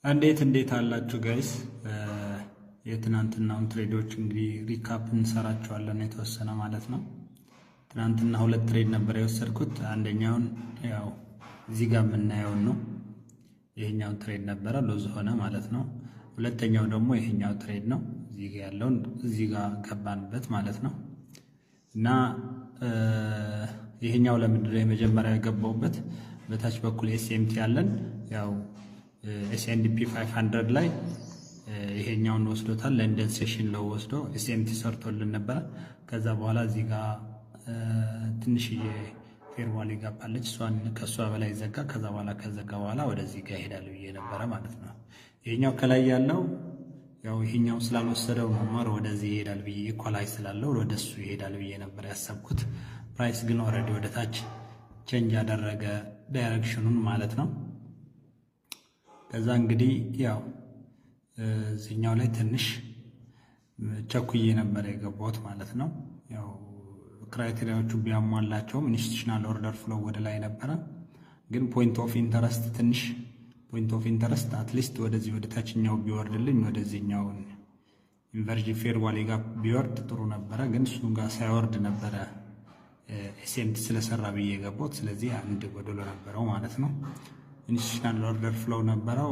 እንዴት አላችሁ ጋይስ? የትናንትናውን ትሬዶች እንግዲህ ሪካፕ እንሰራቸዋለን የተወሰነ ማለት ነው። ትናንትና 2 ትሬድ ነበር የወሰድኩት። አንደኛውን ያው እዚህ ጋር የምናየውን ነው። ይሄኛው ትሬድ ነበረ ሎዝ ሆነ ማለት ነው። ሁለተኛው ደግሞ ይሄኛው ትሬድ ነው። እዚህ ጋር ያለውን እዚህ ጋር ገባንበት ማለት ነው። እና ይሄኛው ለምንድን ነው የመጀመሪያ የገባውበት? በታች በኩል ኤስኤምቲ ያለን ያው ኤስኤንዲፒ 500 ላይ ይሄኛውን ወስዶታል። ለንደን ሴሽን ለው ወስዶ ኤስኤምቲ ሰርቶልን ነበረ። ከዛ በኋላ እዚህ ጋር ትንሽዬ ፌርዋል ይጋባለች። እሷን ከሷ በላይ ዘጋ። ከዛ በኋላ ከዘጋ በኋላ ወደዚህ ጋር ይሄዳል ብዬ ነበረ ማለት ነው። ይሄኛው ከላይ ያለው ያው ይሄኛው ስላልወሰደው ነው ወደዚህ ይሄዳል ብዬ ኢኳላይ ስላለው ወደሱ ይሄዳል ብዬ ነበር ያሰብኩት። ፕራይስ ግን ኦልሬዲ ወደ ታች ቼንጅ ያደረገ ዳይሬክሽኑን ማለት ነው። ከዛ እንግዲህ ያው እዚህኛው ላይ ትንሽ ቸኩዬ ነበር የገባሁት ማለት ነው። ያው ክራይቴሪያዎቹ ቢያሟላቸውም ኢንስቲቱሽናል ኦርደር ፍሎ ወደ ላይ ነበረ። ግን ፖይንት ኦፍ ኢንተረስት ትንሽ ፖይንት ኦፍ ኢንተረስት አትሊስት ወደዚህ ወደ ታችኛው ቢወርድልኝ ወደዚህኛው ኢንቨርጅን ፌር ቫሊ ጋር ቢወርድ ጥሩ ነበረ። ግን እሱን ጋር ሳይወርድ ነበረ ኤስኤምቲ ስለሰራ ብዬ የገባሁት። ስለዚህ አንድ ጎደሎ ነበረው ማለት ነው። ኢንስቲቱሽናል ኦርደር ፍሎው ነበረው፣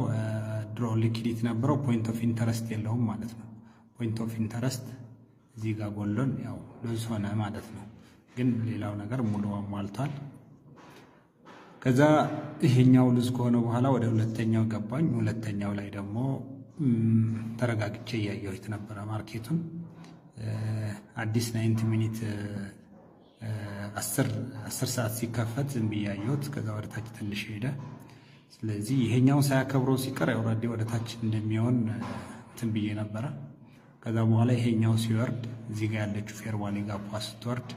ድሮ ሊኪዲቲ ነበረው፣ ፖይንት ኦፍ ኢንተረስት የለውም ማለት ነው። ፖይንት ኦፍ ኢንተረስት እዚህ ጋር ጎሎን ያው ሎዝ ሆነ ማለት ነው። ግን ሌላው ነገር ሙሉ አሟልቷል። ከዛ ይሄኛው ሉዝ ከሆነ በኋላ ወደ ሁለተኛው ገባኝ። ሁለተኛው ላይ ደግሞ ተረጋግቼ እያየሁት ነበረ ማርኬቱን። አዲስ 90 ሚኒት 10 ሰዓት ሲከፈት ዝም ብዬ አየሁት። ከዛ ወደ ታች ትንሽ ሄደ። ስለዚህ ይሄኛውን ሳያከብረው ሲቀር ኦልሬዲ ወደ ታች እንደሚሆን እንትን ብዬ ነበረ። ከዛ በኋላ ይሄኛው ሲወርድ እዚህ ጋር ያለችው ፌር ቫሊ ጋር ስትወርድ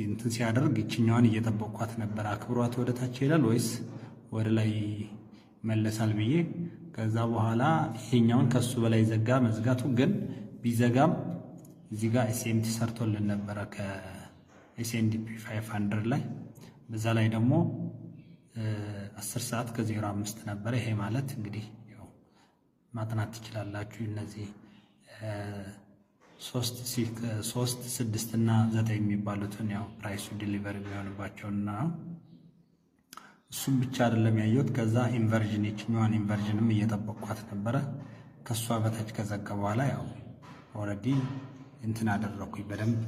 እንትን ሲያደርግ ይችኛዋን እየጠበቅኳት ነበር። አክብሯት ወደ ታች ይሄዳል ወይስ ወደ ላይ መለሳል ብዬ። ከዛ በኋላ ይሄኛውን ከሱ በላይ ዘጋ። መዝጋቱ ግን ቢዘጋም እዚህ ጋር ኤስኤምቲ ሰርቶልን ነበረ ከኤስኤንዲፒ 500 ላይ። በዛ ላይ ደግሞ 10 ሰዓት ከ05 ነበረ። ይሄ ማለት እንግዲህ ያው ማጥናት ትችላላችሁ። እነዚህ 3፣ 6 እና 9 የሚባሉትን ያው ፕራይሱ ዲሊቨር የሚሆንባቸውና እሱም ብቻ አይደለም ያየሁት። ከዛ ኢንቨርዥን የችኛዋን ኢንቨርዥንም እየጠበቅኳት ነበረ። ከሷ በታች ከዘጋ በኋላ ያው ኦልሬዲ እንትን አደረኩኝ፣ በደንብ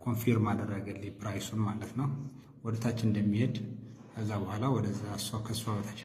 ኮንፊርም አደረገልኝ ፕራይሱን ማለት ነው ወደ ታች እንደሚሄድ። ከዛ በኋላ ወደዛ ከሷ በታች